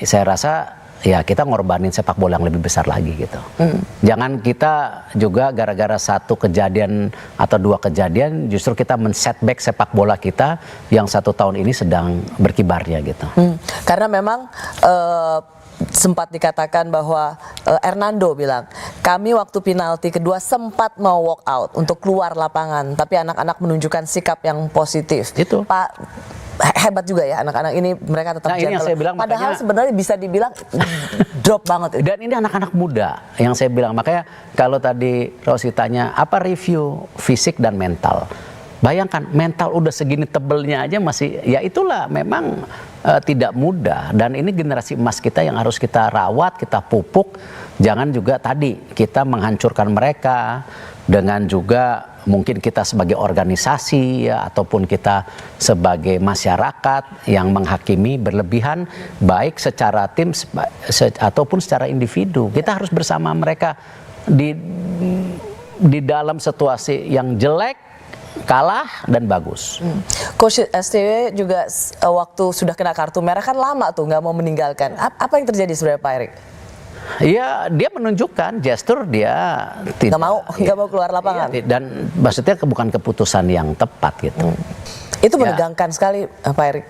saya rasa ya kita ngorbanin sepak bola yang lebih besar lagi gitu. Jangan kita juga gara-gara satu kejadian atau dua kejadian justru kita men-setback sepak bola kita yang 1 tahun ini sedang berkibarnya gitu. Karena memang sempat dikatakan bahwa Hernando bilang, kami waktu penalti kedua sempat mau walk out untuk keluar lapangan, tapi anak-anak menunjukkan sikap yang positif. Itu. Pak, hebat juga ya anak-anak ini, mereka tetap Nah, ini yang saya bilang, padahal makanya, sebenarnya bisa dibilang drop banget. Dan ini anak-anak muda yang saya bilang, makanya kalau tadi Rosi tanya apa review fisik dan mental. Bayangkan mental udah segini tebelnya aja masih, ya itulah memang tidak mudah. Dan ini generasi emas kita yang harus kita rawat, kita pupuk. Jangan juga tadi kita menghancurkan mereka dengan juga mungkin kita sebagai organisasi ya, ataupun kita sebagai masyarakat yang menghakimi berlebihan baik secara tim ataupun secara individu. Kita harus bersama mereka di dalam situasi yang jelek, kalah dan bagus. Coach STY juga waktu sudah kena kartu merah kan lama tuh nggak mau meninggalkan. Apa yang terjadi sebenarnya Pak Erik? Ya dia menunjukkan gestur dia tidak nggak mau keluar lapangan. Ya, dan maksudnya bukan keputusan yang tepat gitu. Itu menegangkan sekali Pak Erik.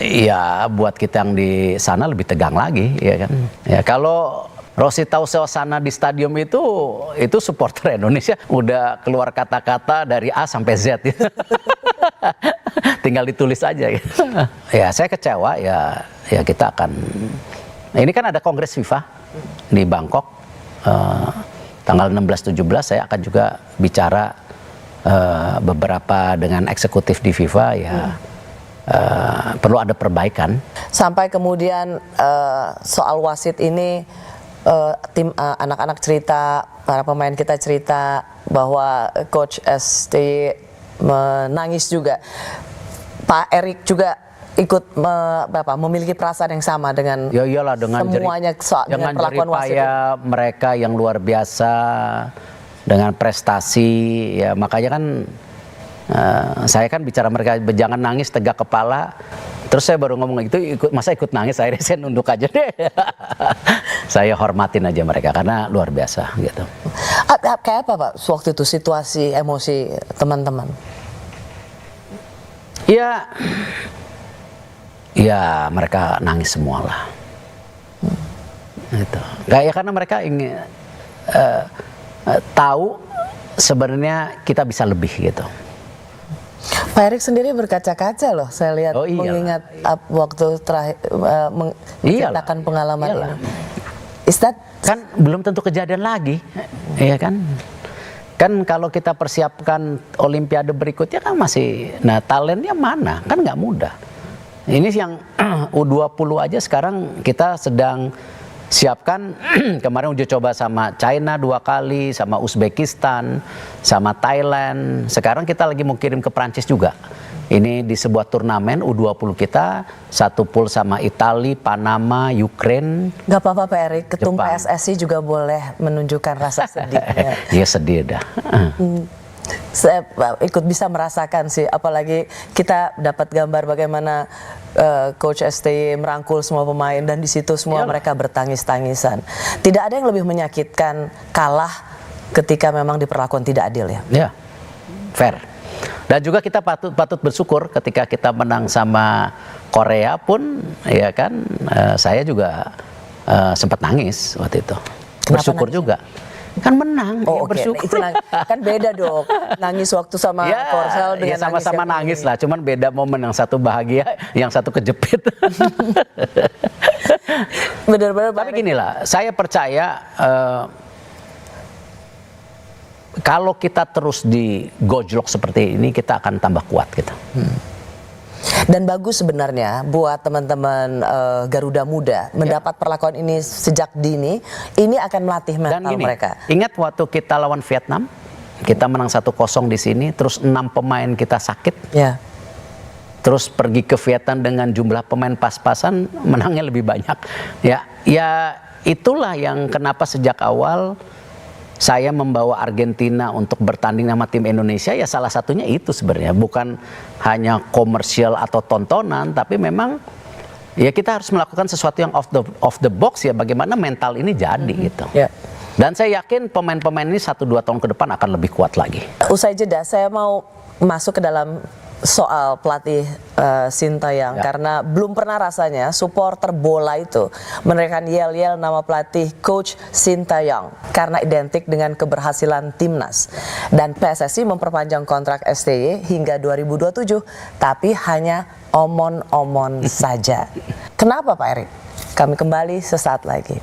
Ya buat kita yang di sana lebih tegang lagi ya kan. Ya kalau Rosi tahu suasana di stadium itu supporter Indonesia udah keluar kata-kata dari A sampai Z gitu. Tinggal ditulis aja gitu. Ya saya kecewa ya kita akan, ini kan ada Kongres FIFA di Bangkok tanggal 16-17, saya akan juga bicara beberapa dengan eksekutif di FIFA ya. Perlu ada perbaikan. Sampai kemudian soal wasit ini tim anak-anak cerita, para pemain kita cerita bahwa Coach STY menangis juga. Pak Erik juga ikut memiliki perasaan yang sama dengan ya iyalah, dengan semuanya dengan perlakuan wasit. Mereka yang luar biasa dengan prestasi ya, makanya kan saya kan bicara mereka jangan nangis, tegak kepala. Terus saya baru ngomong gitu, masa ikut nangis, akhirnya saya nunduk aja deh. Saya hormatin aja mereka karena luar biasa gitu. Kayak apa Pak waktu itu situasi emosi teman-teman? Ya mereka nangis semua lah. Gitu. Kayak karena mereka ingin tahu sebenarnya kita bisa lebih gitu. Pak Erik sendiri berkaca-kaca loh, saya lihat mengingat waktu terakhir menceritakan pengalaman ini. Kan belum tentu kejadian lagi, ya kan? Kan kalau kita persiapkan Olimpiade berikutnya kan masih, nah talentnya mana? Kan nggak mudah. Ini yang U20 aja sekarang kita sedang siapkan. Kemarin uji coba sama China 2 kali, sama Uzbekistan, sama Thailand. Sekarang kita lagi mau kirim ke Prancis juga. Ini di sebuah turnamen U20 kita, satu pool sama Italia, Panama, Ukraine. Gak apa-apa Pak Erik, ketum PSSI juga boleh menunjukkan rasa sedihnya. Iya sedih dah. Saya ikut bisa merasakan sih, apalagi kita dapat gambar bagaimana Coach STY merangkul semua pemain dan di situ semua mereka bertangis-tangisan. Tidak ada yang lebih menyakitkan kalah ketika memang diperlakukan tidak adil ya. Ya, fair. Dan juga kita patut bersyukur ketika kita menang sama Korea pun, ya kan, saya juga sempat nangis waktu itu. Bersyukur juga. Kan menang, ya bersyukur. Itu kan beda dong, nangis waktu sama Korsel dengan ya sama-sama nangis lah, cuman beda momen, yang satu bahagia, yang satu kejepit. Benar-benar. Tapi gini lah, saya percaya kalau kita terus digojlok seperti ini, kita akan tambah kuat gitu. Dan bagus sebenarnya buat teman-teman Garuda Muda mendapat perlakuan ini sejak dini, ini akan melatih mental mereka. Ingat waktu kita lawan Vietnam, kita menang 1-0 di sini, terus 6 pemain kita sakit. Ya. Terus pergi ke Vietnam dengan jumlah pemain pas-pasan, menangnya lebih banyak. Ya itulah yang kenapa sejak awal saya membawa Argentina untuk bertanding sama tim Indonesia, ya salah satunya itu sebenarnya. Bukan hanya komersial atau tontonan, tapi memang ya kita harus melakukan sesuatu yang off the box ya, bagaimana mental ini jadi gitu. Ya. Dan saya yakin pemain-pemain ini 1-2 tahun ke depan akan lebih kuat lagi. Usai jeda, saya mau masuk ke dalam soal pelatih Sintayong, karena belum pernah rasanya supporter bola itu meneriakkan yel-yel nama pelatih Coach Sintayong karena identik dengan keberhasilan timnas. Dan PSSI memperpanjang kontrak STY hingga 2027, tapi hanya omon-omon saja. Kenapa Pak Erik? Kami kembali sesaat lagi.